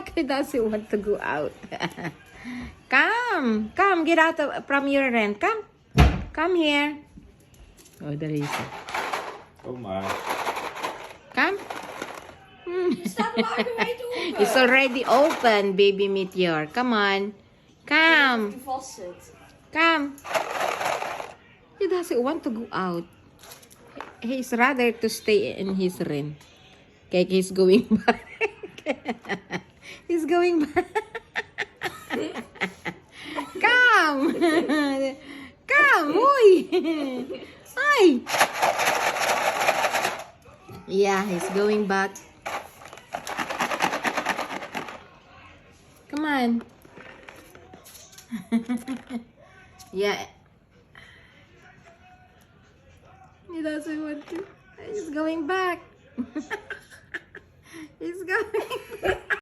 back. He doesn't want to go out. Come, get out from your rent. Come here. Oh, there is. Oh my. Come. Staat de wagenwijd open. It's already open, baby Meteor. Come on. Come. Die vast zit. Come. He doesn't want to go out. He's rather to stay in his room. Okay, he's going back. He's going back. Come. Come, uy. Ay. Yeah, he's going back. Come on. Yeah. He doesn't want to. He's going back. He's going back.